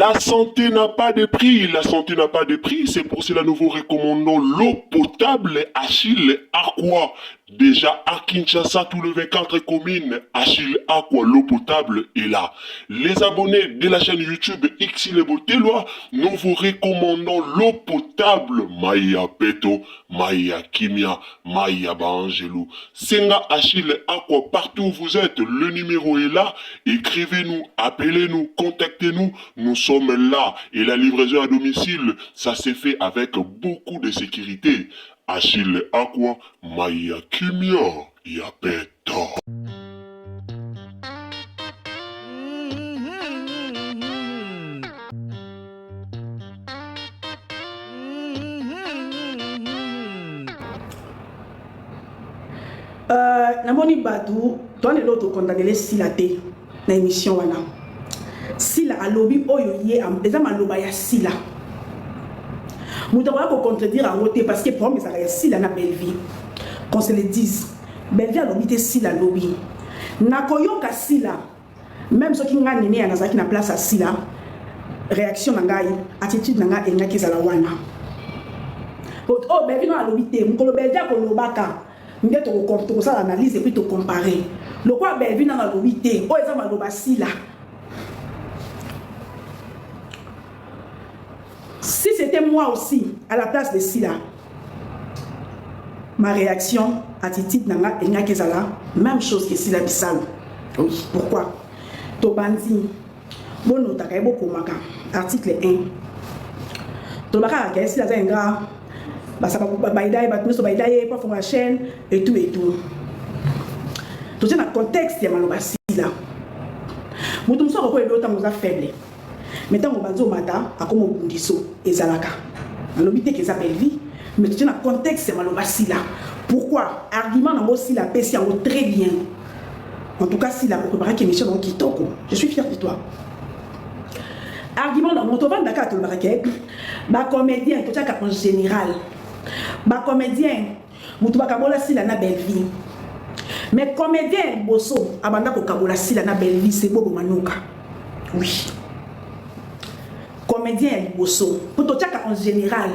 La santé n'a pas de prix, la santé n'a pas de prix, c'est pour cela que nous vous recommandons l'eau potable Achille Aqua. Déjà à Kinshasa, tous les 24 communes, Achille Aqua, l'eau potable est là. Les abonnés de la chaîne YouTube Xile Botelwa, nous vous recommandons l'eau potable Maya Peto, Maya Kimia, Maya Bangelou. Senga Achille Aqua, partout où vous êtes, le numéro est là. Écrivez-nous, appelez-nous, contactez-nous. Nous sommes là et la livraison à domicile, ça s'est fait avec beaucoup de sécurité. Achille Aqua, Maya Kimia, Yapeta. Namoni Badou, toi les autres condamnés les silaté na émission wana. Sila alobi oyo yé am eza maloba ya sila. Muta ko contredire en côté parce que pour moi ça ya sila na belle vie. Qu'on se le dise. Belle vie alobi te sila lobi. Na koyoka sila. Même ceux qui nga nene ya nazaki na place à sila. Réaction na ngai, attitude na ngai engaki zala wana. Oh belle vie no alobi te, mukolo belle vie ko lobaka. Nous avons ça l'analyse et puis te comparer. Le quoi Belvin dans la lobité, oh ils ont maloba sila. Si c'était moi aussi à la place de Sila, ma réaction, attitude nanga et nga kezala, même chose que Sila Bissau. Oui, pourquoi? Tobandi, bono takaibo komaka, article 1. Tobaka ka Sila zenga. Ça va baidaye batmuso baidaye pas fond la chaîne et tout tout c'est dans le contexte ya maloba sila mutu mso ko edo tango za faible mais tango banzo mata akomo bundiso ezalaka malobi te ke za belle vie mais tout dans le contexte ya maloba sila pourquoi argument nango sila pesi yango très bien en tout cas sila ko préparer que mission donc kitoko je suis fier de toi argument dans mon tovan daka to barake ba comédien to tchaka en général. Ba comédien mutu bakabola sila na belle vie mais comédien bosso abanda ko kabola sila na belle vie c'est bobo manuka oui comédien bosso poto tchaka en général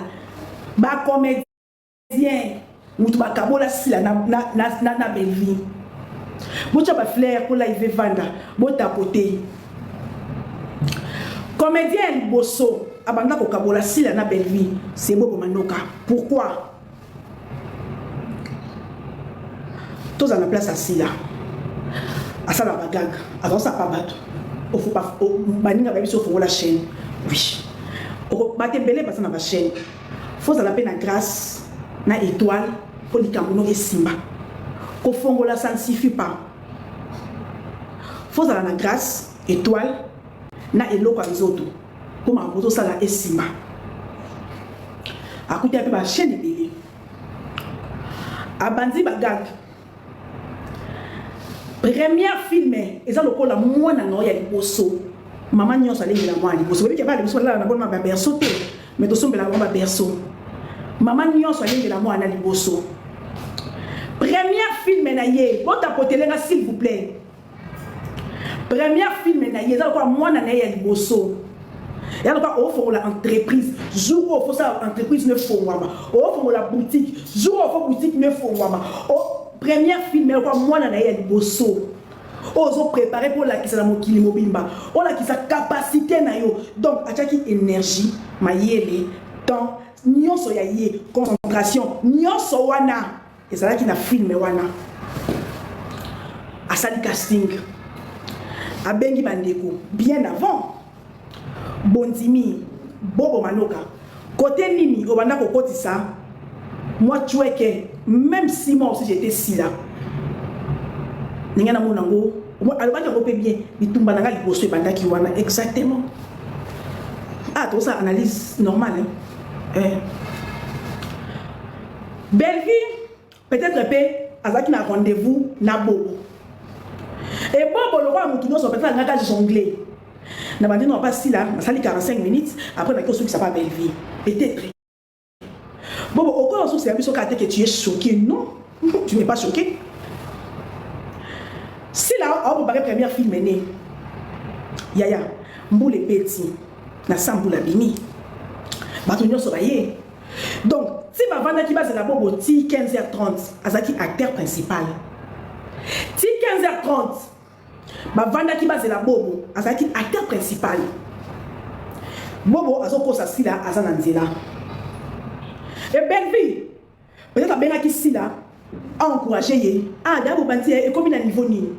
ba comédien mutu bakabola sila na belle vie bocha ba flair pour live vanda bota côté comédien bosso abanda ko kabola sila na belle vie c'est bobo manuka pourquoi tous à la place à sila à ça la bagag avant ça pas battre il faut pas baninga ba biso faut la chaîne oui o baté belé parce na ba chaîne faut à la peine grâce na étoile pour les camono et simba ko fongola ça ne suffit pas faut à la grâce étoile na eloko les autres pour ma photo ça la esima à côté un peu ma chaîne belé abandi bagag première film eza lokola mwana na ya liboso maman nyonso alingi la mwana liboso bébé ba liboso la na bonne ma berceau te mais to sombela ba berceau maman nyonso alingi la mwana liboso première film na ye bota potelenga s'il vous plaît première film na ye eza lokola mwana na ya liboso ya lokola o fo la entreprise jour où faut ça entreprise ne fo wama o fo la boutique jour où faut boutique ne fo wama première film quoi moi na ya liboso ozo préparer pour la kisa mokili mobimba on la kisa capacité na yo donc achaki énergie mayele temps nyonso ya ye concentration nyonso wana ezala ki na film wana asali casting abengi bandeko bien avant bondimi bobo manoka côté nini obanda ko kotisa moi tu es que même si moi aussi j'étais si là n'engana monango alors pas que bien bitumba nanga liboso e banda ki wana exactement ah tout ça analyse normale hein belle vie peut-être pe azaki na rendez-vous na bobo et bobo le roi mutuno so peut-être nanga jongler na bandi non pas si là na sali 45 minutes après na ko so qui ça pas belle vie peut-être. Bon, au cas où c'est que tu es choqué, non, tu n'es pas choqué. Si là, on va première film né, Yaya, Mboule Petit, na sambula bini bato nyonso baye. Donc si bavanda ki bazela bobo ti 15h30 azaki acteur principal, ti 15h30 bavanda ki bazela bobo azaki acteur principal, bobo azokosa sila aza na nzela. Et Belle-Vie peut-être abengaki sila a encouragé ye d'abo banti et comme na niveau nini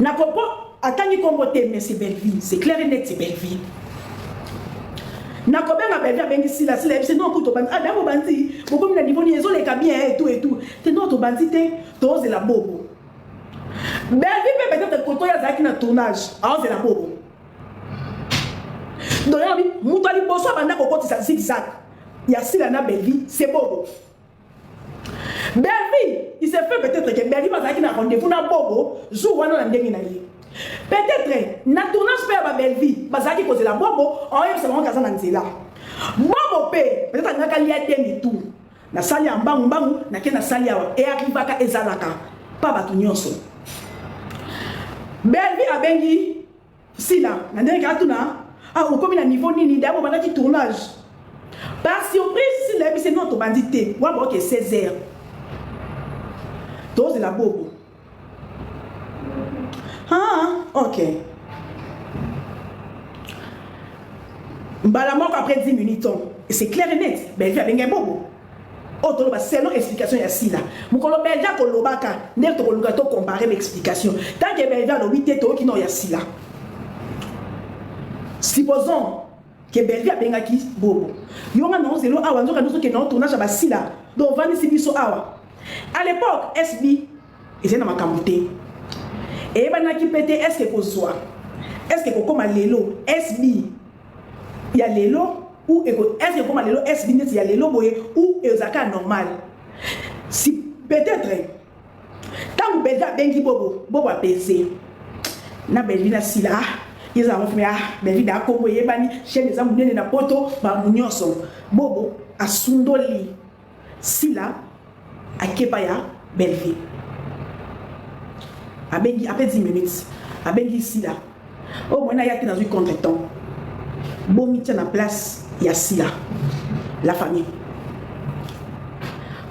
na kopo atangi kombo te, mais c'est Belle-Vie, c'est clair et net, c'est Belle-Vie. Na kobenga Belle-Vie abengi sila c'est non pour to banti d'abo banti beaucoup na niveau nini ezoleka bien et tout c'est non to banti te to ze la bobo. Belle-Vie peut-être koto ya zaki na tournage c'est la bobo. Donc yabi muto ali boso banda kokoti sa zigzag ya sila na Belle-Vie c'est bobo. Belle-Vie, il s'est fait peut-être que Belle-Vie va faire un rendez-vous dans Bobo, jour où on a un déménagé. Peut-être, na tournage père Belle-Vie, parce qu'il cause la Bobo, on aime seulement qu'à là. Bobo père, peut-être qu'on a qu'à lier et tout. Na sali en bang bang, na qu'à na sali et arrive à ezalaka, pas batunyoso. Belle-Vie a bengi, si là, na dernier cas tout na, au comme il a niveau nini, d'abord on a qui tournage. Par surprise, si là, c'est notre bandité, ou alors que 16h. Dose la bobo. Ok. Balamok après 10 minutes, c'est clair et net. Belle-Vie a bien bobo. Autre selon explication ici là. Mon colo Belle-Vie a kolobaka, n'est-ce pas comparer l'explication. Tant que Belle-Vie a le 8 qui n'ont ici là. Supposons que Belle-Vie a bien qui bobo. Yonga non zelo awa nzoka nous que non tournage à basila. Donc vani sibiso awa. À l'époque, SB, ils étaient dans ma camoté. Et banaki pété, est-ce que soit? Est-ce que comme lelo, SB, il y a lelo ou est-ce que comme lelo, SB il y a lelo boye ou ezaka normal. Si peut-être, tant que Belle-Vie bengi bobo, bobo a pesé. Na Belle-Vie na sila, ils ont fait Belle-Vie da kombo yebani, chez les amounés na poto, ba mounyoso. Bobo a sundoli sila. À Kepaya, Belle-Vie. Après 10 minutes, à Bengi Sila. Au moins, il y a dans un contre-temps. Bon, il tient en place, il y a Sila, la famille.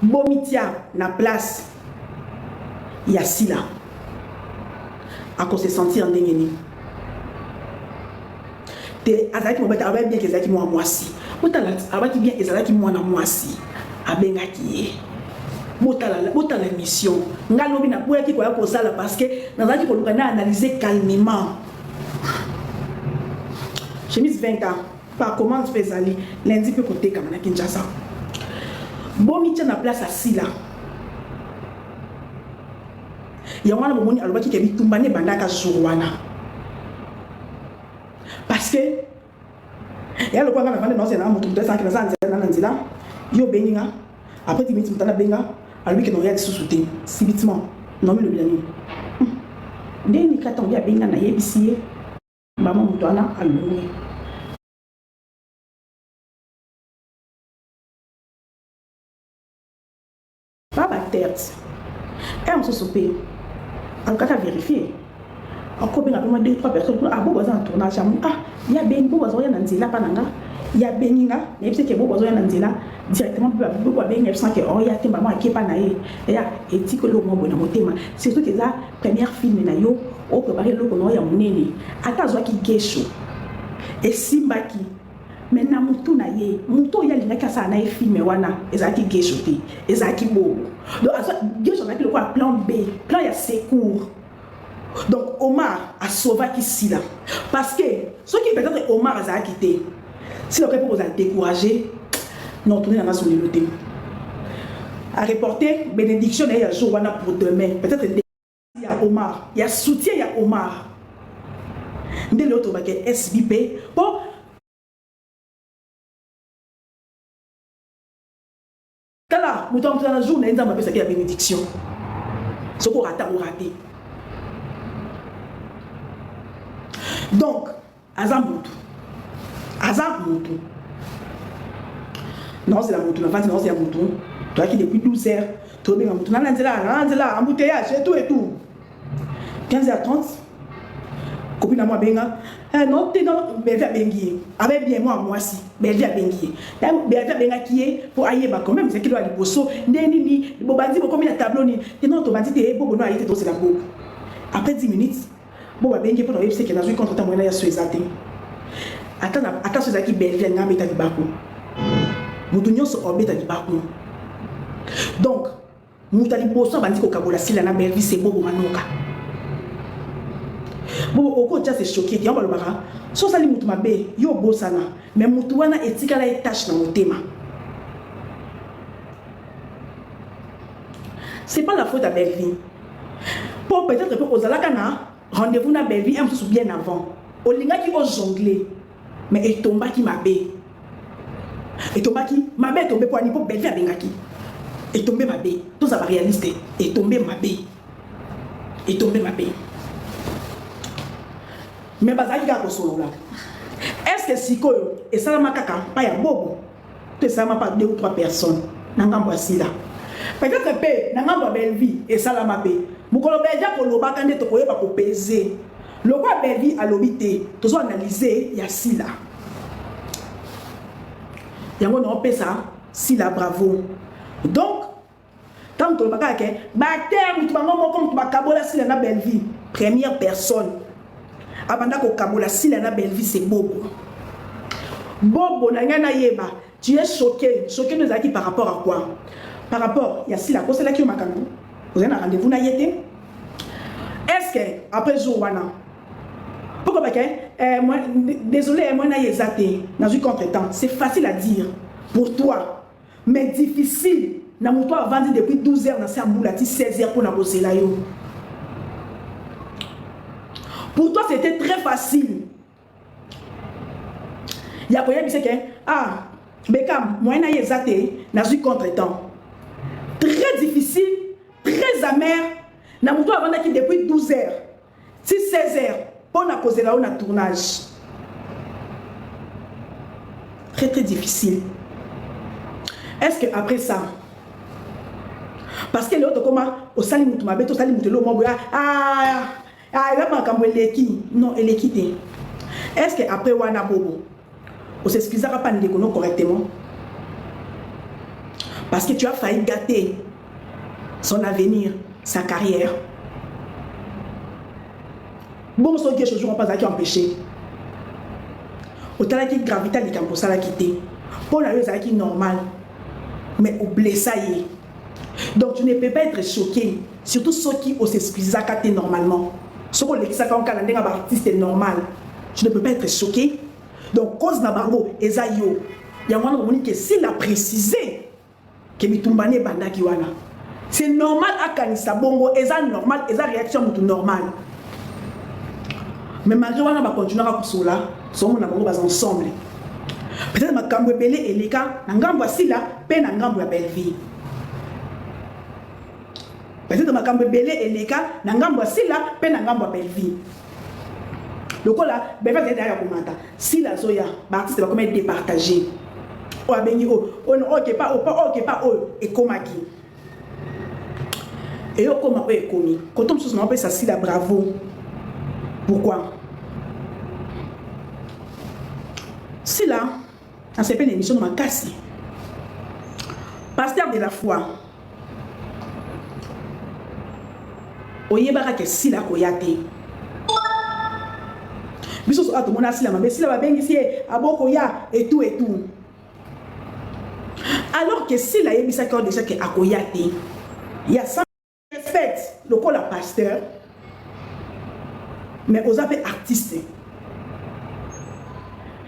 Bon, il tient en place, il y a Sila. À cause de se sentir en déni. Azaki mo beta bien que Azaki mo amoisi. Otala abaki bien Azaki mo na moisi. Abengaki. Botala mission. Ngalobi na pour qui quoi pour ça parce que dans la qui pour analyser calmement. Chemise 20 ans. Par comment tu fais aller lundi peut côté comme na Kinshasa. Bon mi tient na place à Sila. Ya wana bomoni alobaki ke bitumbane bandaka jourwana. Parce que ya le quoi na vendre non c'est na mutu 200 na nzila yo beninga après 10 minutes mutana benga albi ke no ya sous-souté subitement non mais le bilani ndeni katon ya benga na yebisiye mama mutana alungi pas tête on se soupé en cas à vérifier encore bien après 2-3 personnes ah bon en tournage il y a ben bon besoin na nzela pananga il y a beninga mais c'est que bon besoin na nzela directement pour ben sans que oh il y a temba moi qui pas na et éthique le mo bona motema surtout que la première film na yo au préparer le ko no ya munene atazwa ki gesho et simbaki maintenant mutu na ye mutu ya linga kasa na film wana ezaki gesho te ezaki bo donc gesho na le quoi plan B plan ya secours. Donc Omar a sauvé ici là. Parce que ce qui peut-être Omar a quitté, si le pour vous a découragé, non, tournez dans la solidarité. À reporter bénédiction et à jour pour demain. Peut-être il y a Omar, il y a soutien, il y a Omar. Dès l'autre, il y a SBP. Bon. Là, nous sommes dans la journée, nous avons fait la bénédiction. Ce qu'on rate, on raté. Donc, Azamutu. Non, c'est la moto. Non, c'est la moto. Toi qui depuis 12 heures, tu es bien en moto. Non, c'est là, embouteillage, et tout. 15h30. copine à moi benga non t'es non Belvi a bengi avec bien moi si Belvi a bengi Belvi a benga qui est pour ailler bah quand même c'est qu'il doit aller bosso neni ni bobandi bo combien de tableau ni t'es non to bandi t'es bobo non ayé c'est la bobo après 10 minutes bobo bengi pour nous c'est que dans une contre temps moi ya so exaté attends ce qui Belvi nga meta di bako mutu nyonso obeta di bako donc mutu ali bosso bandi ko kabola sila na Belvi c'est bobo manoka. Bon, au côté c'est choqué, il y a un peu de barre. So ça li mutu mabe, yo bosana, mais mutu wana etika la tâche dans le thème. C'est pas la faute à Belvi. Pour peut-être que Ozala kana rendez-vous na Belvi un peu bien avant. Olinga qui ose jongler, mais il tomba qui mabe. Et tomba qui mabe tombe pour niveau Belvi a bengaki. Et tombe mabe, tout ça va réaliser. Et tombe mabe. Et tombe mabe. Mais bazali ga kosolo là. Est-ce que sikoyo et ça ma kaka pas ya bobo. Que ça m'a pas 2 ou 3 personnes nangambo asila. Peut-être pe nangambo Belvi et ça la mabe. Mukolo beja ko loba kande to koyeba ko peser. Le roi Belvi a l'obité, tous analyser ya sila. Yango non pe ça sila bravo. Donc tant que le baka ke bactère ou tu bango comme tu bakabola sila na Belvi, première personne. Abanda ko kabola sila na Belvi c'est bobo. Bobo na ngana yeba, tu es choqué nous a dit par rapport à quoi? Par rapport ya sila ko c'est là qui makango. Vous avez un rendez-vous na yete? Est-ce que après jour wana pourquoi moi désolé moi na yezaté dans un contretemps, c'est facile à dire pour toi mais difficile na muto a vendu depuis 12 h na Samboulati 16 h pour na bosela yo. Pour toi, c'était très facile. Il y a quoi que ah, Bekam, moi, je suis dans un contre-temps. Très difficile, très amer. Je suis depuis 12 h, 16 h, pour causer là où on a tournage. Très, très difficile. Est-ce que après ça, parce que l'autre, comment, au salimoutou, ma bête, au salimoutou, il a pas comme non, elle est quittée. Est-ce qu'après Wana Bobo, on s'excusera pas de correctement? Parce que tu as failli gâter son avenir, sa carrière. Bon, ce qui est pas qui empêché. Autant qui gravité les campos à la quitter. Pour la raison qui est normal. Mais au blessé. Donc tu ne peux pas être choqué. Surtout ceux qui s'excusera normalement. Ce qu'on dit ça quand un artiste est normal, tu ne peux pas être choqué. Donc cause nabargo ezayo, il y a un moment que s'il a précisé que mitumbane banda kiwana, c'est normal à kanisa bongo eza normal, eza réaction mutu normal. Mais malgré wana va continuer à kusola, somo na bango bas ensemble. Peut-être ma kambo belé et les cas, ngambo asila, pe na ngambo ya Belvi. Peut-être ma cambe belé et les cas, n'angambo sila, pe n'angambo Belvi. Le coup là, Belvi est derrière commenta. Si la zoya, l'artiste va comment départager. O abengi o, ok pas et komaki. Et o koma e komi. Quand on se appelle ça sila bravo. Pourquoi? Si là, on s'est fait une émission de ma casse. Pasteur de la foi. Oyebaka ke sila koyate. Biso so ato mona sila mabe sila babengi si aboko ya et tout. Alors que sila yebisa ko déjà que akoyate. Il y a ça respect le col la pasteur. Mais aux appels artistes.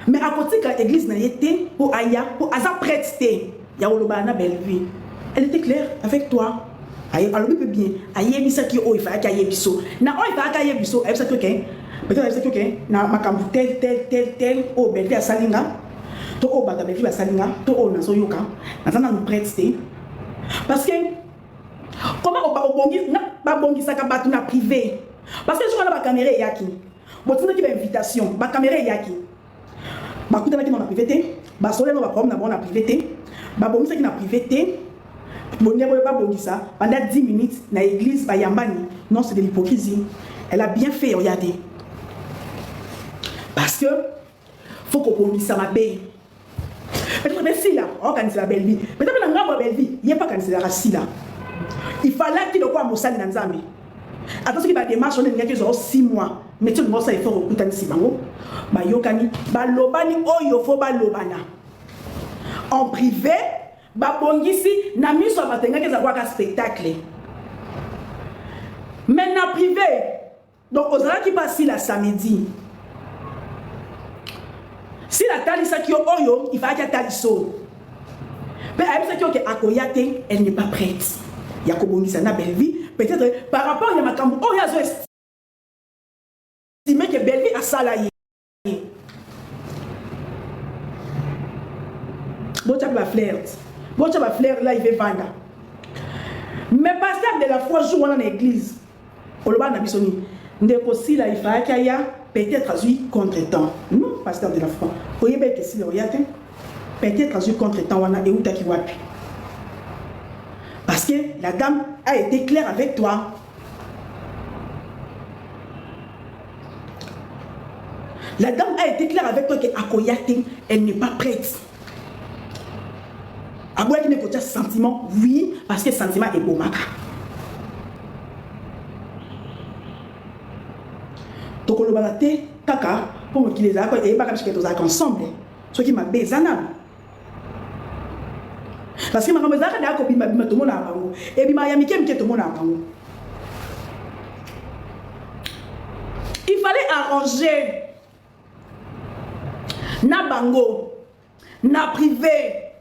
Mais à côté quand l'église n'a été pour aya pour asa prêtre ya olobana Belvi. Elle était claire avec toi. Alors, il peut bien. Aïe, bisa qui oh, il faut qu'il y ait biso. Na oh, il faut qu'il y ait biso. Elle sait que peut-être elle sait que na makambu tel oh Belvi a salinga. To oh baga Belvi a salinga. To oh na so yoka. Na ça na nous prête. Parce que comment on bongi na ba bongi saka batu na privé. Parce que je vois la caméra yaki. Botina qui ba invitation, ba caméra yaki. Ba kutana qui na privé. Ba sole no ba prom na bon na privé. Ba bongi qui na privé. Pendant 10 minutes, dans l'église, non, c'est de l'hypocrisie. Elle a bien fait, regardez. Parce que faut qu'on bombe ça ma bé. Peut-être que si là, on organise la belle vie. Peut-être que la belle vie, il n'y a pas organiser la race là. Il fallait qu'il y ait quoi Moussal Nanzambi. Attention qu'il va démarcher, on est qu'il y a 6 mois. Mais tu vois ça, il faut recruter si bango. Bah yokani, bah lobani oyofo bah lobana. En privé, bah bongisi, na mis sur matenga qu'ils avoir un spectacle. Mais na privé, donc aux gens qui passent la samedi. Si la talisa qui oyo, il va y avoir taliso. Mais elle sait que Akoyate, elle n'est pas prête. Il y a Kobongisa na belle vie. Peut-être par rapport à Makambo, oh, il y a estimé que belle vie a salarié. Bon, tu as flirt. Bon, tu as flirt, là, il va vendre. Mais pasteur de la foi joue dans l'église. On le voit dans Bissoni. Ndeko si là, il faut qu'il y a peut-être à lui contre-temps. Non, pasteur de la foi. Vous voyez bien que si le regarde, peut-être à lui contre-temps, on a et où t'as qui voit. Parce que la dame a été claire avec toi. La dame a été claire avec toi que Akoyate, elle n'est pas prête. Akoyate n'est pas sentiment, oui, parce que le sentiment est beau, maka. Donc, on va dire, kaka, pour me qu'il les a, et pas comme je suis ensemble. Ce qui m'a baisé. Parce que ma maman a dit que tout le monde a bango. Et puis ma yami qui tout le monde a bango. Il fallait arranger na bango, na privé,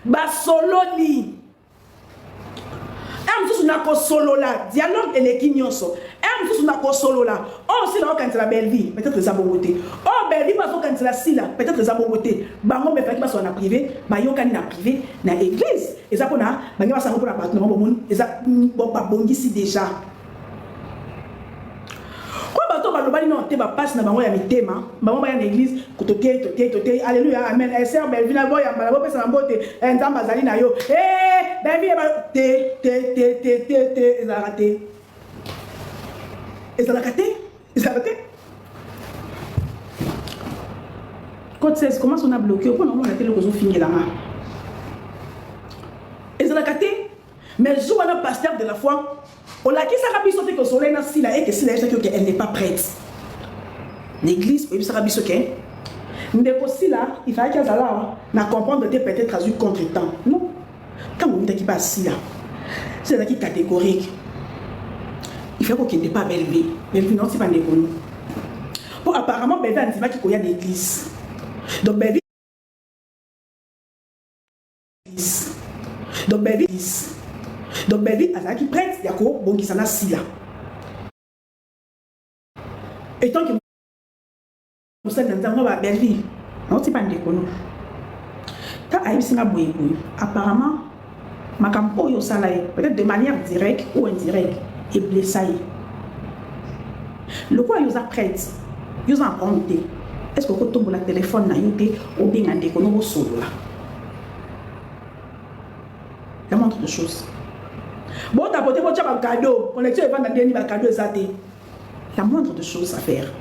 ba solo li. Am na ko solo là, dialogue et les kinyonso. Am na ko solo là. Oh si là quand la belle vie, peut-être les abongoté. Oh belle vie parce que quand la si là, peut-être les abongoté. Bango me fait pas sur na privé, ba yokani na privé, na église. Et ça pona, ba ngaba sango pour appartement bon monde, et ça bon ba bongisi déjà. Quoi bato ba lobali non te ba passe na bango ya mitema, bango ba ya na église, kotote, alléluia, amen. Et sœur belle vie na boya, ba bo pesa na mbote, nzamba zali na yo. Belle vie ba te ils ont raté. Ils ont raté. Code 16, comment on a bloqué? Pourquoi on a été le réseau fini là? Ils ont raté. Mais je vois un pasteur de la foi. On a qui ça a pu sauter que le soleil n'a si là et que si là elle n'est pas prête. L'église, oui, ça a pu sauter. Mais aussi là, il fallait qu'elle n'a comprendre que peut-être traduit contre-temps. Non. Quand on dit qu'il passe si là, c'est là qui est catégorique. Il faut qu'il n'ait pas belle vie. Mais non, c'est pas négono. Bon, apparemment, belle vie, c'est qu'il y a des églises. Donc, belle vie. Donc, belle vie. Donc, belle vie, à qui prête, il y a quoi? Bon, qui s'en a si là. Et tant que vous êtes dans la belle vie, non, c'est pas négono. Quand Aïe a bouillé, apparemment, ma campagne au salaire, peut-être de manière directe ou indirecte, est blessé. Le quoi ils ont prête, ils ont compté. Est-ce que vous avez le téléphone ou bien un déconno solo là? La montre de choses. Bon, tu as porté votre cadeau, connexion est pas dans le cadeau exaté. La moindre de choses à faire.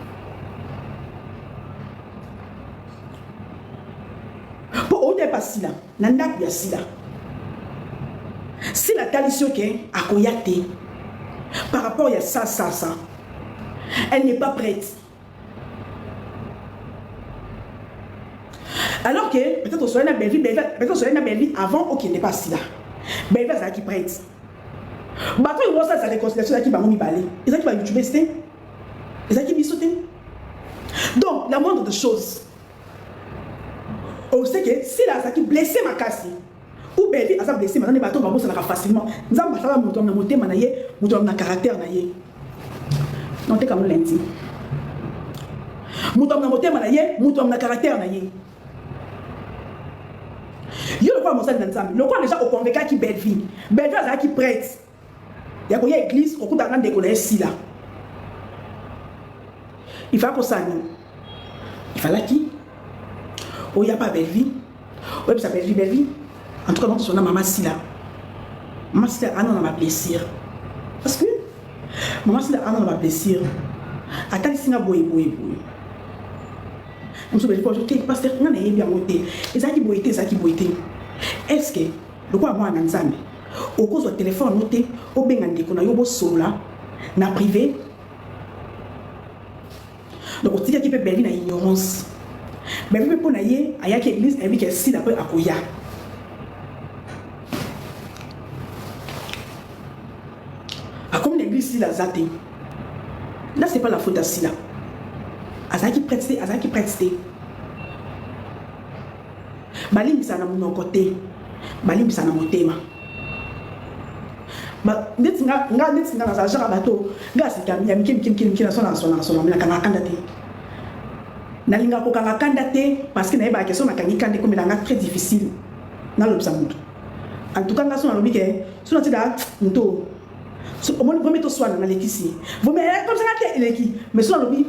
Pour où tu es passé là? Nanda y a si là. Si la tradition est à Koyate, par rapport à ça, elle n'est pas prête. Alors que peut-être que soit une belle vie, peut-être soit une belle vie avant, ok, n'est pas si là. Belle vie, c'est qui prête. Bah, toi, il voit ça, c'est la réconciliation qui va m'y parler. Et ça qui va YouTube, c'est. Et ça qui va sauter. Donc, la moindre de choses. On sait que si là, ça qui blessé ma casse. Ou belle vie, ça blessé, maintenant, les bâtons vont s'en facilement. Nous avons pas monter mon caractère. Non, t'es comme lundi. Nous avons un caractère. Yo le quoi mon ensemble. Le quoi déjà au convaincu qui belle vie. Belle vie ça qui prête. Il y a une église au coup d'argent décoller ici là. Il faut que ça non. Il fallait qui? Oh il y a pas belle vie. Ouais ça belle vie. En tout cas, notre maman si là. Maman si là, ah non, on va blessir. Parce que maman si là, ah non, on va blessir. Attends, si on a boy. Muso be ko te pasteur ngana yebi amote. Ezaki boité, ezaki boité. Est-ce que le quoi moi nanzambe? Au cause du téléphone noté, au benga ndeko na yobo solola na privé. Donc on dit qu'il peut bénir na ignorance. Mais vous pouvez naïe aya qui église et que si d'après akoya. A comme l'église si la zate. Là c'est pas la faute à Sila. Azaki prête, azaki prête. Balim bisa na mon côté. Balim bisa na motema. Ba netinga na za jara bato. Nga sika ya miki na sona na kana kandate. Na linga ko kanga kandate parce que na ba question na kangi kande comme na très difficile. Na lo bisamuto. En tout cas nga sona lobi ke sona tida nto. So au moins vous mettez soin na lekisi. Vous mettez comme ça na leki mais sona lobi.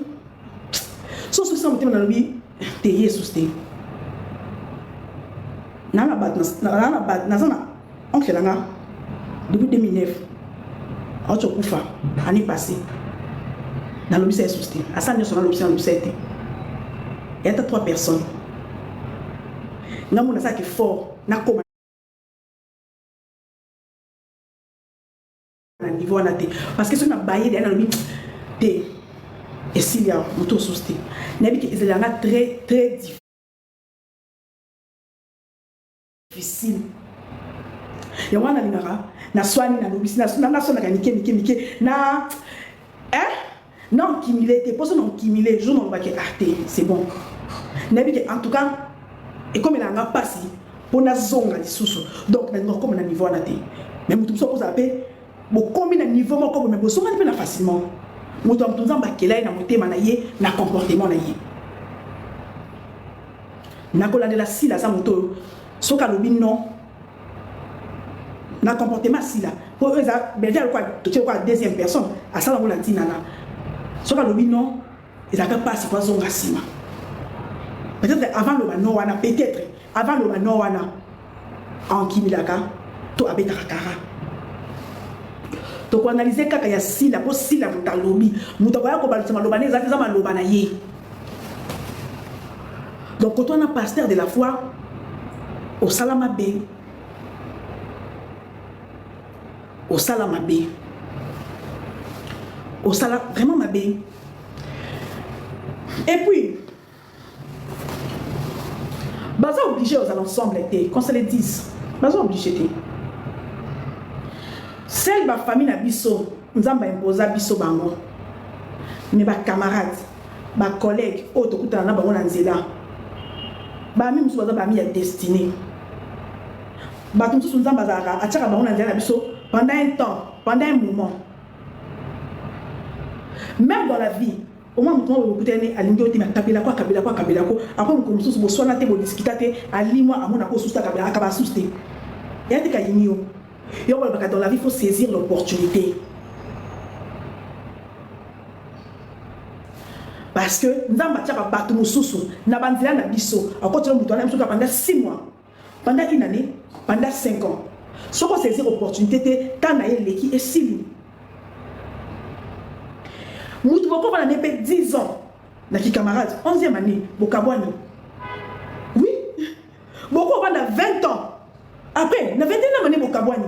So so motema na lobi te Jesus te. Nana bat na zona oncle langa depuis 2009 on te kufa année passée dans le lycée susté à ça nous sommes dans le lycée il y a 3 personnes ngamu na ça qui fort na koma na niveau na te parce que si on a baillé dans le te et s'il y a moto susté nabi que ils langa très très difficile. Ya wana linara na swani na lobisi na sona kanike na non kimilé te poso non kimilé jour non ba ke arté c'est bon. Nabi que en tout cas et comme il a nga passi pour na zonga lisusu donc na ngoko comme na niveau na te mais mutu so ko zape bo comme na niveau moko mais bo so na facilement mutu mtunza mbakela na motema na ye na comportement na ye na kola de la sila sa moto soka lobi non na comportement si là pour eux ça belger quoi tu quoi deuxième personne à ça on l'a dit nana soka lobi non ils a pas si quoi zonga sima peut-être avant le no wana peut-être avant le no wana en kimilaka to abeta kara to ko analyser kaka ya si là pour si là mutalobi mutakoya ko balisa malobana za za malobana ye donc quand on a pasteur de la foi au salama B au salama B au salama vraiment ma B et puis baza obligé aux l'ensemble était qu'on se le dise baza obligé celle ma famille na biso nzamba imposa biso bango mais ba camarades ba collègues auto kutana na bango na nzela ba mi musu baza ba mi ya destiné ba tumsu sunza bazaka ataka bango na nzela biso pendant un temps pendant un moment même dans la vie au moins mutu mo kutene alingi oti ma kabila ko après mutu musu bo sona te bo discuter ali moi amona ko susta kabila akaba suste ya te kayinyo yo ba dans la vie il faut saisir l'opportunité parce que nzamba tchaka batu mususu na banzela na biso akotela mutu na biso pendant 6 mois pendant une année pendant 5 ans ce qu'on saisir opportunité te tana leki et sili mutu boko va na 10 ans na ki camarade 11e année bokabwani oui boko va na 20 ans après na 21e année bokabwani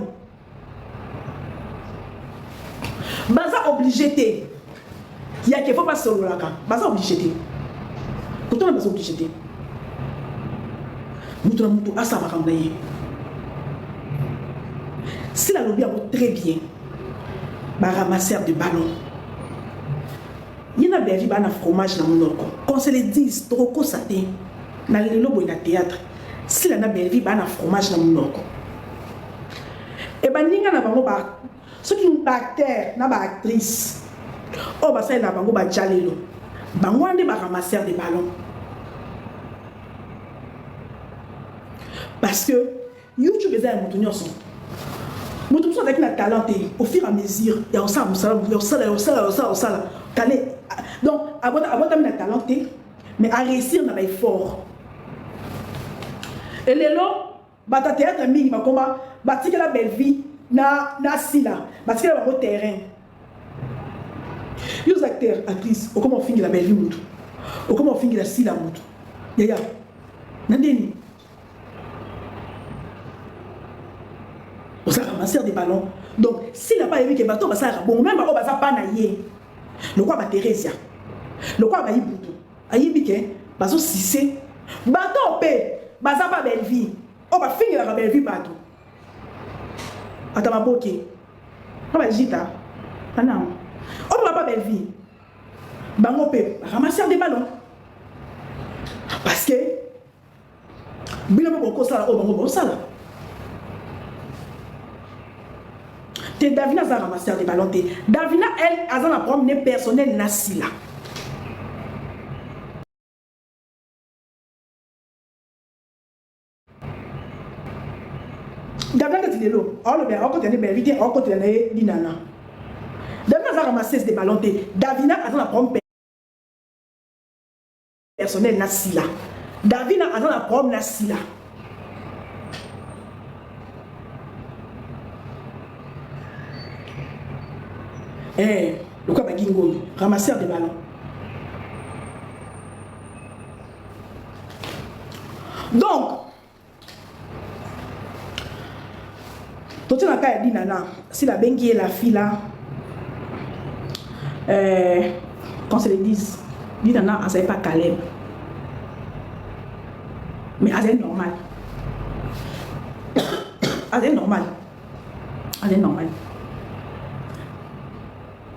baza obligé te il y a qu'il faut pas solo là quand baza obligé pourtant baza obligé mutu asa makamba ye si la lobby a très bien ba ramasseur de ballon il y a des bana fromage na monoko qu'on se le dise trop constaté na le lobo na théâtre si la na belvi bana fromage na monoko et ba ninga na bango ba ce qui un acteur na ba actrice oh ba ça na bango ba jalelo bango ande ba ramasseur de ballon parce que YouTube est un mouton nyonso mouton so avec na talent au fur et à mesure et on ça donc abota na talent mais à réussir na ba effort et lelo bata théâtre mingi ba komba batika la belle vie na sila batika ba terrain les acteurs actrices au comment finir la belle vie mouton au comment finir la sila mouton Yaya. Nandini. On s'est ramassé des ballons. Donc, s'il n'a pas aimé que le bateau, ça bon, même on va pas naïe. Le quoi va Thérèse. Le quoi va Iboutou. Aïe, que bateau sissé. Bateau paix. Baza pas belle vie. On va finir la belle vie bateau. Attends, ma boque. On va gita. Ah non. On va pas belle vie. Bango paix. Ramasser des ballons. Parce que. Bien beaucoup ça, on va ça là. Davina a ramassé des ballons. Davina, elle, a un problème personnel nasi là. Davina a dit l'eau. On continue de vérité, on continue de l'inana. Davina a ramassé des ballons. Davina a un problème personnel nasi là. Davina a un problème nasi là. Le quoi Bagingo, ramasseur de ballons. Donc, tout le monde a dit nana, si la bengue est la fille là, quand se le disent, dit nana, elle ne pas Caleb. Mais elle est normale. Elle est normale. Elle est normale.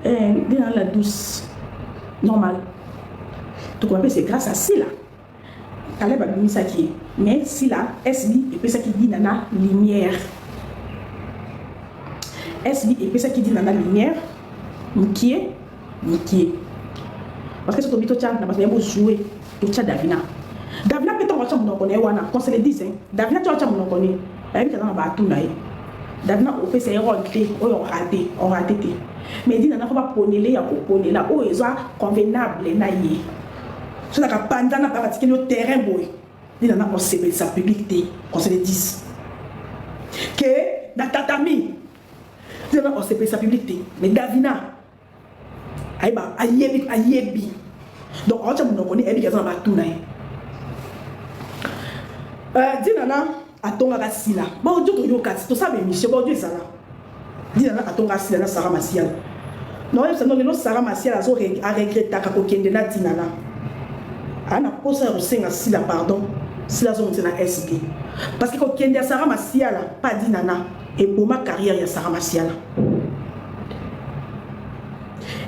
Dans la douce, normale. Tout comme c'est grâce à Sila. Caleb a mis ça qui est. Mais Sila, SB, et puis ça qui dit nana lumière. SB, et puis ça qui dit nana lumière. Moukié. Parce que c'est au bito tchad, n'a pas jouer. Tout tchad Davina. Davina peut être en mon connaît, quand c'est le 10, Davina tu as mon connaît. Elle est dans la bateau. Davina, au fait, c'est rentré, on raté. Mais il dit, on va prendre les là, où ils sont convenables, c'est que pendant la pratique le terrain, il dit, on sait sa publicité, on se le dit. Que dans tatami, il dit, on sait sa publicité. Mais Davina, aïe, donc on connaît, elle est dans la bateau. Dit, à ton rassi là. Bon, Dieu, tu sais, mission, bon Dieu, ça là. Dis à ton rassi là, Sarah Massial. Non, c'est non, Sarah Massial a regretté ta capoquine de la Dinana. Ana posa rusenga sila pardon. Sila zone na SB. Parce que quand Kende Sarah Massial pas Dinana et pour ma carrière il y a Sarah Massial.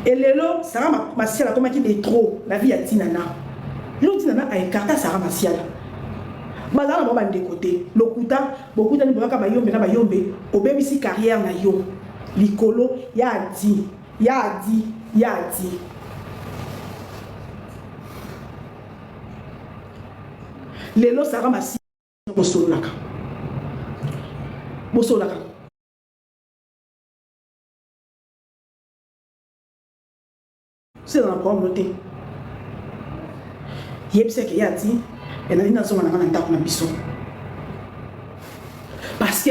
Et Lelo Sarah Massial a comment qu'il est trop la vie à Dinana. L'autre Dinana a écarté Sarah Massial. Bazala mwa bande côté lokuta beaucoup de gens bayombe na bayombe obebisi carrière na yo likolo ya di lelo Sarah Massial bosolaka c'est dans le problème noté yebse que ya di et là, parce que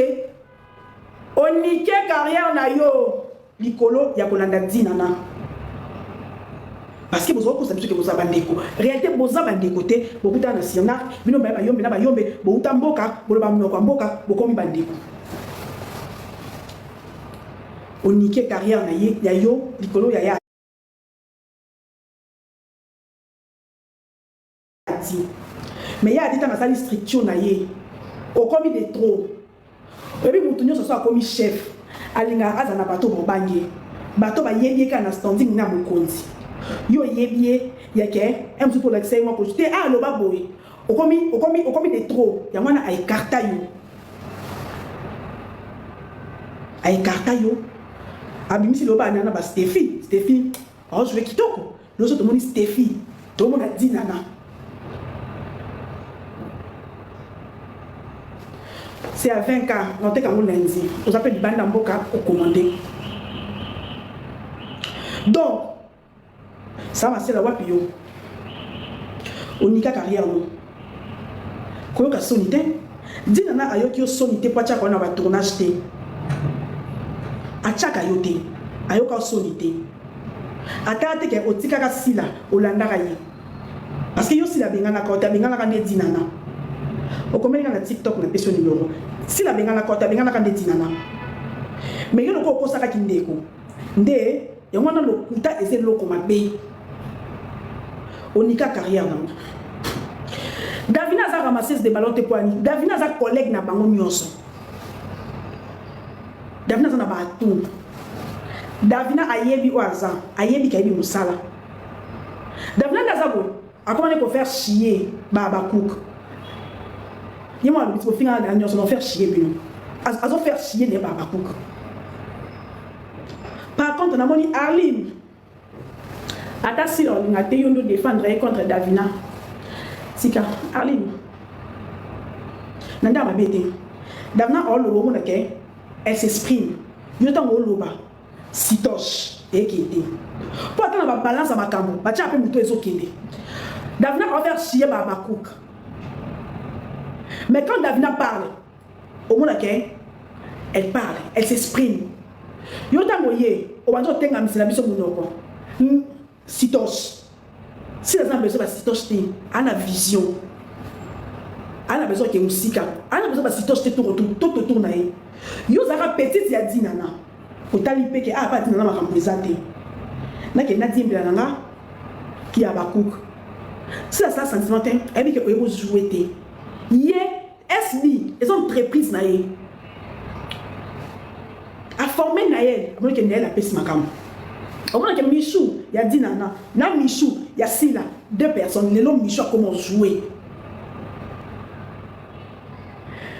on nique carrière na yo likolo ya kolanda dinana parce que vous avez que vous avez bandeko réalité vous avez bandeko te beaucoup dans national bino ba yombe na ba yombe bo utamboka bo ba mnoko mboka bo komi bandeko on nique carrière na ye ya yo likolo ya mais il y a des temps dans la structure au commis de trop et puis moutonio ce soit comme chef alinga azana bato bobange bato ba yebie kana standing na mokonzi yo yebie yake un pour l'accès moi ko te a lo ba boy au commis de trop ya mwana a écarta yo abimisi lo ba nana ba Steffi oh je vais kitoko lo so to moni Steffi to mona dinana. C'est à 20 cas, on a lundi. On s'appelle du Bandamboka au commandé. Donc, ça va c'est la wapio. On n'y a carrière non. Quand on a sonité, dis nana ayoki sonité pour tchaka on a tournage té. A tchaka yoté, ayoka sonité. Atarte ke otika ka sila olanda kaye. parce que yo si la bengana kota bengana ka ndeti nana okomeli na TikTok na peso numéro si la bengana kota bengana ka ndeti nana mais yo loko kosaka kindeko nde yango na lokuta eze loko mabe onika carrière na Davina a ramassé des ballons te poani Davina a collègue na bango nyonso Davina a na batou Davina ayebi oaza ayebi kaibi musala Davina Gazabo a commencé à faire chier Baba Cook. Il m'a dit qu'il faut finir la dernière, faire chier. Ils ont fait chier les Baba Cook. Par contre, on a dit Arline. Attention, on a été défendre contre Davina. Sika, Arline. Nanda m'a bêté. Davina, elle s'exprime. Il y a un loba. Sitoche. Et qui était. Pour attendre la balance à ma cambo. Bah, tu as appelé Moutou et Zokinde. Davina va faire chier Baba Cook. Mais quand Davina parle, au monde elle parle, elle s'exprime. Yota moye, au moment où tu as mis la mission monoko. Sitoche. Si les gens ont besoin de sitoche, elle a vision. Elle a besoin de musika. Elle a besoin de sitoche tout autour na ye. Yo zara petite ya di nana. Otali peke a pas di nana ma kampresate. Na ke na di mbela nanga ki Baba Cook. Si ça sentiment elle dit que vous jouez yé SB ils ont entreprise na yé a formé na yé avant que Naël a pèse ma cam au moment que Michou il y a dit nana na Michou il y a Sila deux personnes les longs Michou comment jouer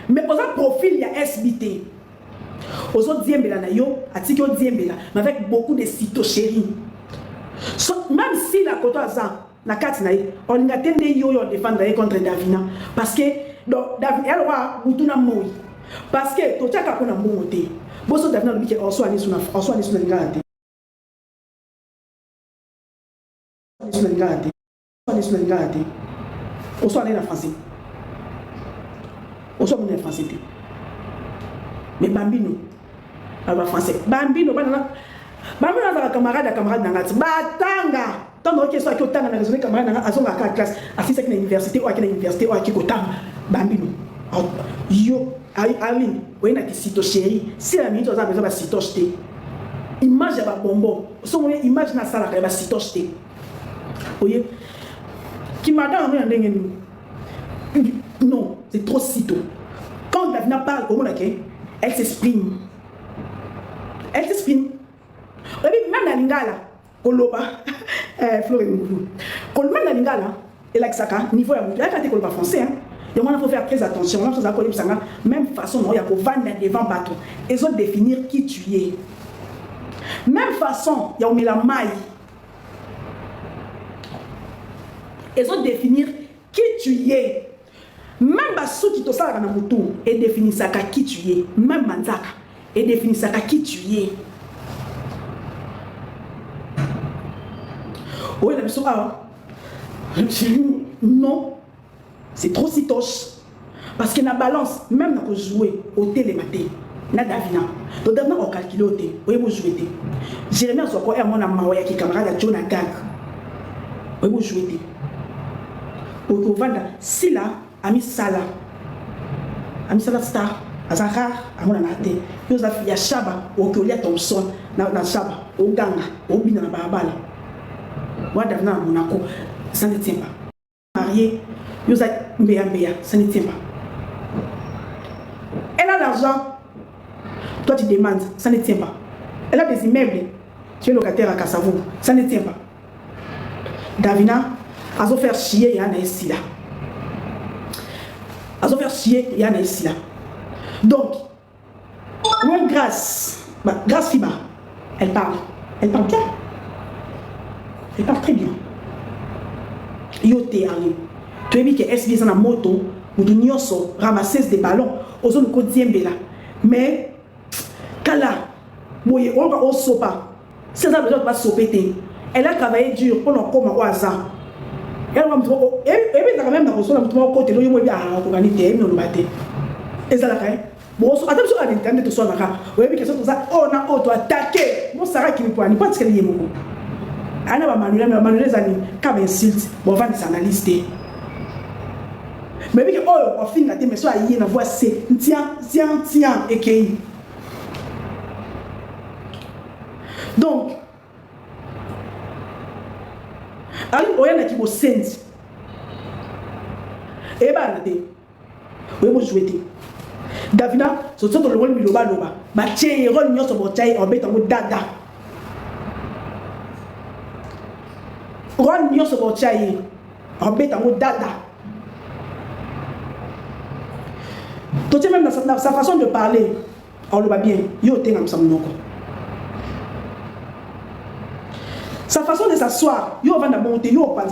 mais aux autres profils il y a SBT aux autres diembela na yo atiki au diembela mais avec beaucoup de cito chéri même si la koto azan na kati na on a tendé yo défendre contre Davina parce que donc Davina elle va butuna moi parce que to tchaka ko na monte boso Davina lobi ke on soit ni suna ngate on soit na français on soit na français mais bambino aba français bambino bana na camarade nangati batanga tant que soit que tanga na raisonner camarade na azonga ka classe assiste na université ou à la université ou à qui kotanga bambino yo Aline oui na sito chéri si la minute on a besoin de sito jeté image ya ba bonbon so mon image na sala ba sito jeté oye qui madame on ndenge non c'est trop sito quand Davina parle au monde elle s'exprime même na lingala koloba Florine Moulou même na lingala elle a saka niveau ya mutu akate koloba français hein et moi il faut faire très attention on a kolim sanga même façon non ya ko vendre devant bateau ils ont définir qui tu es même façon ya omela mai ils ont définir qui tu es même basu qui to sala na mutu et définir saka qui tu es même manzaka et définir saka qui tu es. Oui, la mission non, c'est trop sitoche. Parce que la balance, même quand vous jouez au télématé, na Davina. Donc Davina on calcule au té, vous jouez. Jérémie soit quoi mon amawaya qui camarade John Gag. Vous jouez. Au vanda Sila ami Sala Star azara amona na té. Yo za ya Shaba au Kolia Thompson na Shaba au Ganga au bina na babala. Moi, Davina à Monaco, ça ne tient pas. Marié, nous avons Mbéa, ça ne tient pas. Elle a l'argent, toi tu demandes, ça ne tient pas. Elle a des immeubles, tu es locataire à Kassavou, ça ne tient pas. Davina, elle a fait chier Yana ici là. Elle a fait chier Yana ici là. Donc, grâce Fiba, elle parle bien. Elle parle très bien. Yoté Arline. Tu as vu que SBS en moto, ou de Nyoso, ramasser des ballons, aux zones côtières. Mais, Kala, on va au sopa. Si elle a besoin de pas soper, elle a travaillé dur pour l'en commander au hasard. Elle va me dire, et même dans le sol, elle va me côté, il va pour gagner des millions de bâtés. Et ça l'a fait. Bon, attention à l'internet, tout ça, vous avez vu que ça, on a attaqué. Bon, Sarah qui ne peut pas, ce qu'elle y est beaucoup. Ana ba manuel mais manuel zani ka ba insulte bon va des analystes. Mais oui que oh au fin la mais soit y na voix c'est tiens et donc ali oyana ki bo sent et ba na te oui bo jouer te Davina so so to le wol mi loba ba tie ron nyo so bo tie obeta mo dada ron nyo so bo tie obeta mo dada. Tu sais même dans sa façon de parler, on le voit bien. Sa façon de s'asseoir, yo va monter, yo pas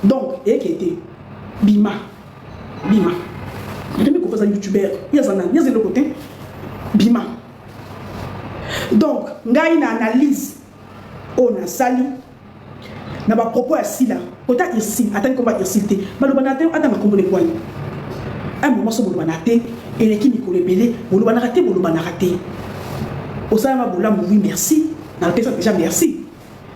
donc, et qui était Bima. Je me confesse un youtubeur, il y a le côté Bima. Donc, il y a une analyse, on a sali. Na ba propos assis là kota ici attends qu'on va insulter balobanaté attends ma kombo le quoi un moment so balobanaté et les qui Nicolas Belé balobanaté au sein ma bola oui merci dans le personne déjà merci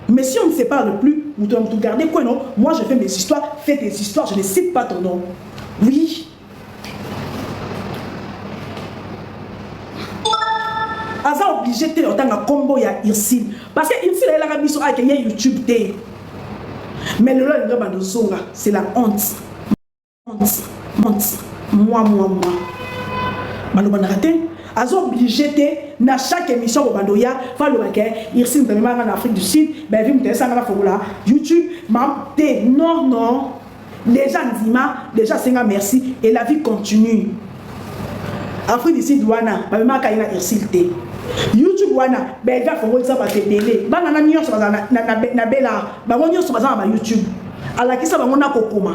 mais si on ne se parle plus vous devez tout garder quoi non moi je fais mes histoires fais tes histoires je ne cite pas ton nom oui Asa obligé de autant un combo ya ici parce que ici là la mission avec YouTube té. Mais le loi de Zonga, c'est la honte. Moi. Malobanarate, azo obligé na chaque émission au Bandoya, fa le baké, ici notamment en Afrique du Sud, ben vu m'te ça na foula, YouTube, mam té non. Les gens disent c'est merci et la vie continue. Afrique du Sud wana, ba ma kaina irsilté. YouTube wana ben va faire ça parce que télé bana na nyonso na bela ba nyonso baza na YouTube ala kisa ba ngona kokoma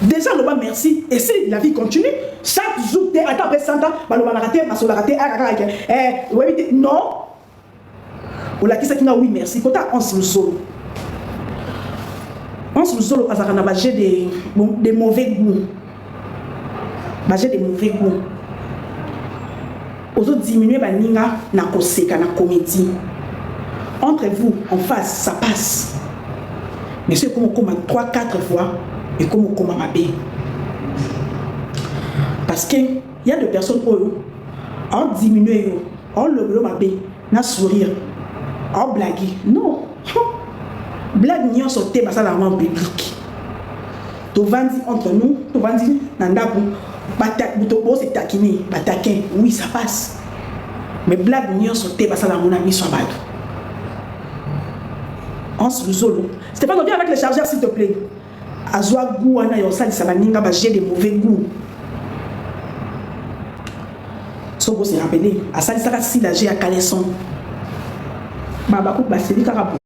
déjà le bas merci et si la vie continue chaque jour t'es attends après 100 ans ba le bana raté ma sola raté oui non ou la kisa qui na oui merci kota on se solo azaka na baje des mauvais goûts baje des mauvais goûts. Aux autres diminuer baninga na koseka na comédie. Entre vous en face ça passe. Mais c'est comme on commande 3-4 fois et comme on commande ma bé. Parce que il y a des personnes où on diminue on le ma bé na sourire on blague non blague n'y a sauté parce que la main public. Tu vandi entre nous tu vandi nandaku. C'est taquiné, bataquin, oui ça passe. Mais blague n'y a sauté parce que la mon ami soit bad. On se solo. C'était pas bien avec les chargeurs s'il te plaît. Azwa gouana yo sali sabaninga ba j'ai des mauvais goûts. So vous se rappeler, à sali saka si la j'ai à caleçon. Babakou baseli karabu.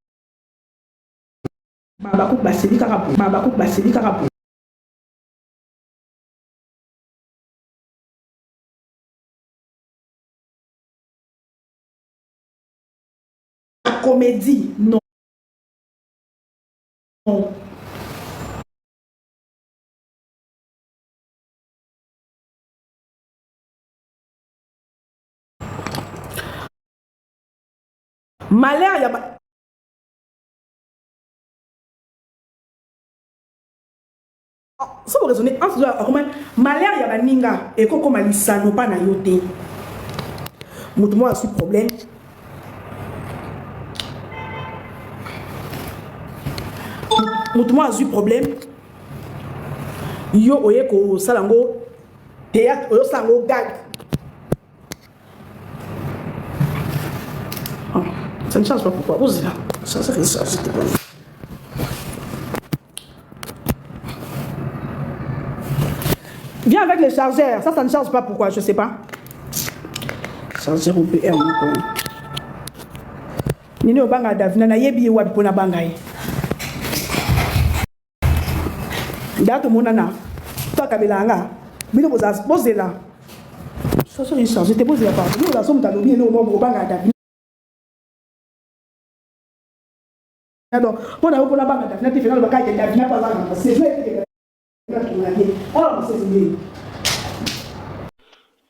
Comédie, non. Malheur, il y a... Ça vous raisonnez, en faisant malheur, il y a ninga et comme alisano pas na yote. Moi a su problème. Moi a eu problème. Yo oye ko salango théâtre oyo salango gag. Oh, ça ne change pas pourquoi. Ose là. Ça c'est ça c'était bon. Viens avec les chargeurs. Ça ne change pas pourquoi, je sais pas. Chargeur au PR encore. Nini obanga davina na yebi wapi pona bangai. Dato monana, toi kabelanga, bino posé là. Ça c'est ça, j'étais posé là. Nous la somme d'alobi nous au banga davina. Donc, pour la banga davina, tu fais le bagage davina pas là. C'est vrai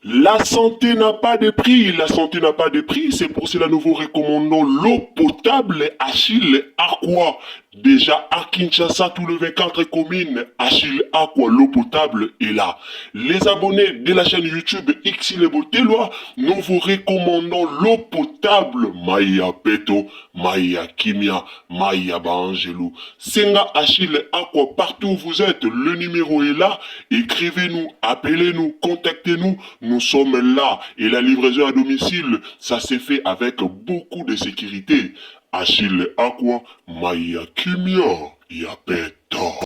que La santé n'a pas de prix, la santé n'a pas de prix, c'est pour cela nous vous recommandons l'eau potable Achille Aqua. Déjà à Kinshasa, tous les 24 communes, Achille Aqua, l'eau potable est là. Les abonnés de la chaîne YouTube Xile Botelwa, nous vous recommandons l'eau potable Maya Peto, Maya Kimia, Maya Bangelou. Senga Achille Aqua, partout où vous êtes, le numéro est là. Écrivez-nous, appelez-nous, contactez-nous. Nous sommes là et la livraison à domicile, ça s'est fait avec beaucoup de sécurité. Achille Aqua, Maya Kimia, Yapeta.